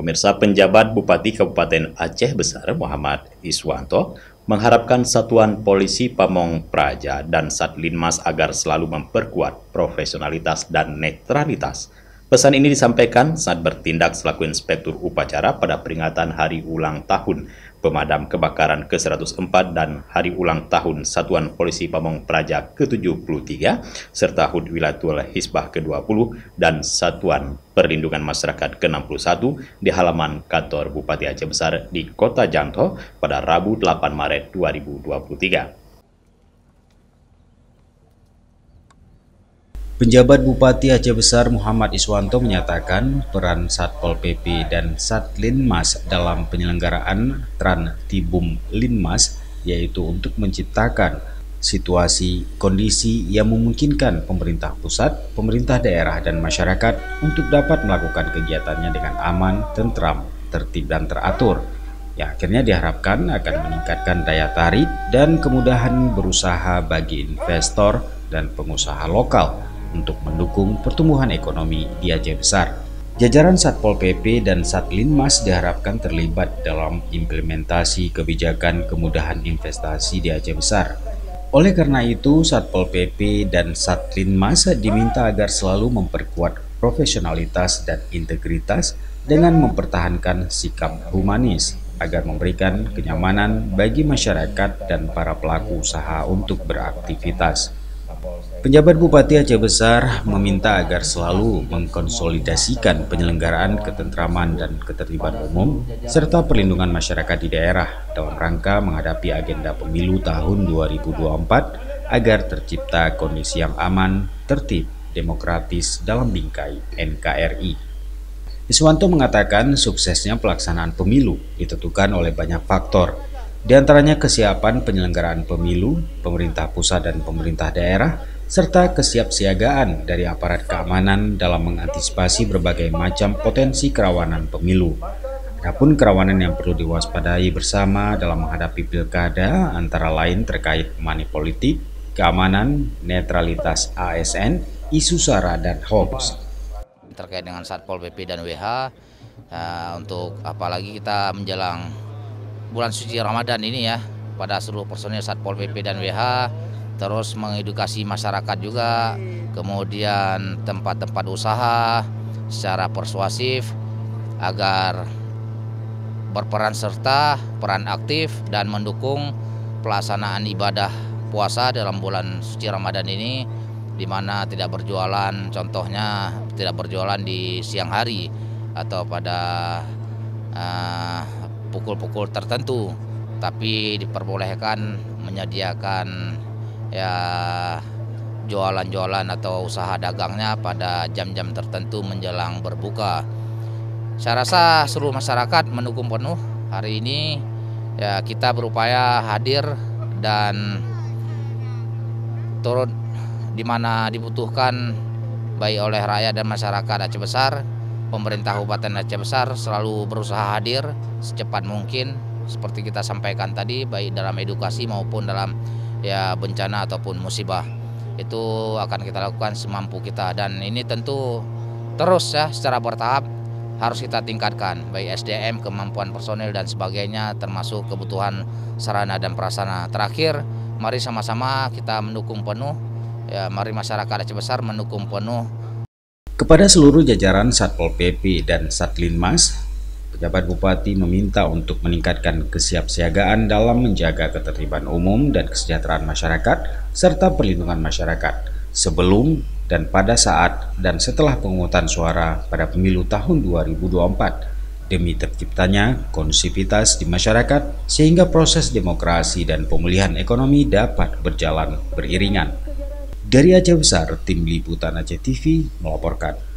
Pemirsa, penjabat Bupati Kabupaten Aceh Besar Muhammad Iswanto mengharapkan Satuan Polisi Pamong Praja dan Satlinmas agar selalu memperkuat profesionalitas dan netralitas. Pesan ini disampaikan saat bertindak selaku Inspektur Upacara pada peringatan Hari Ulang Tahun Pemadam Kebakaran ke-104 dan Hari Ulang Tahun Satuan Polisi Pamong Praja ke-73, serta HUT Wilayatul Hisbah ke-20 dan Satuan Perlindungan Masyarakat ke-61 di halaman kantor Bupati Aceh Besar di Kota Janto pada Rabu 8 Maret 2023. Penjabat Bupati Aceh Besar Muhammad Iswanto menyatakan peran Satpol PP dan Satlinmas dalam penyelenggaraan Trantibum Linmas yaitu untuk menciptakan situasi kondisi yang memungkinkan pemerintah pusat, pemerintah daerah dan masyarakat untuk dapat melakukan kegiatannya dengan aman, tentram, tertib dan teratur, yang akhirnya diharapkan akan meningkatkan daya tarik dan kemudahan berusaha bagi investor dan pengusaha lokal untuk mendukung pertumbuhan ekonomi di Aceh Besar. Jajaran Satpol PP dan Satlinmas diharapkan terlibat dalam implementasi kebijakan kemudahan investasi di Aceh Besar. Oleh karena itu, Satpol PP dan Satlinmas diminta agar selalu memperkuat profesionalitas dan integritas dengan mempertahankan sikap humanis agar memberikan kenyamanan bagi masyarakat dan para pelaku usaha untuk beraktivitas. Penjabat Bupati Aceh Besar meminta agar selalu mengkonsolidasikan penyelenggaraan ketentraman dan ketertiban umum serta perlindungan masyarakat di daerah dalam rangka menghadapi agenda pemilu tahun 2024 agar tercipta kondisi yang aman, tertib, demokratis dalam bingkai NKRI. Iswanto mengatakan suksesnya pelaksanaan pemilu ditentukan oleh banyak faktor, di antaranya kesiapan penyelenggaraan pemilu, pemerintah pusat dan pemerintah daerah, serta kesiapsiagaan dari aparat keamanan dalam mengantisipasi berbagai macam potensi kerawanan pemilu. Adapun kerawanan yang perlu diwaspadai bersama dalam menghadapi pilkada antara lain terkait money politik, keamanan, netralitas ASN, isu SARA dan hoax. Terkait dengan Satpol PP dan WH, untuk apalagi kita menjelang bulan suci Ramadan ini ya, pada seluruh personil Satpol PP dan WH terus mengedukasi masyarakat juga, kemudian tempat-tempat usaha secara persuasif agar berperan serta peran aktif dan mendukung pelaksanaan ibadah puasa dalam bulan suci Ramadan ini, di mana tidak berjualan, contohnya tidak berjualan di siang hari atau pada pukul-pukul tertentu, tapi diperbolehkan menyediakan ya jualan-jualan atau usaha dagangnya pada jam-jam tertentu menjelang berbuka. Saya rasa seluruh masyarakat mendukung penuh hari ini. Ya, kita berupaya hadir dan turut di mana dibutuhkan baik oleh rakyat dan masyarakat Aceh Besar. Pemerintah Kabupaten Aceh Besar selalu berusaha hadir secepat mungkin seperti kita sampaikan tadi, baik dalam edukasi maupun dalam ya bencana ataupun musibah. Itu akan kita lakukan semampu kita, dan ini tentu terus ya secara bertahap harus kita tingkatkan baik SDM, kemampuan personil dan sebagainya, termasuk kebutuhan sarana dan prasarana. Terakhir, mari sama-sama kita mendukung penuh ya, mari masyarakat Aceh Besar mendukung penuh. Kepada seluruh jajaran Satpol PP dan Satlinmas, Penjabat Bupati meminta untuk meningkatkan kesiapsiagaan dalam menjaga ketertiban umum dan kesejahteraan masyarakat serta perlindungan masyarakat sebelum dan pada saat dan setelah pemungutan suara pada pemilu tahun 2024 demi terciptanya kondusivitas di masyarakat sehingga proses demokrasi dan pemulihan ekonomi dapat berjalan beriringan. Dari Aceh Besar, Tim Liputan Aceh TV melaporkan.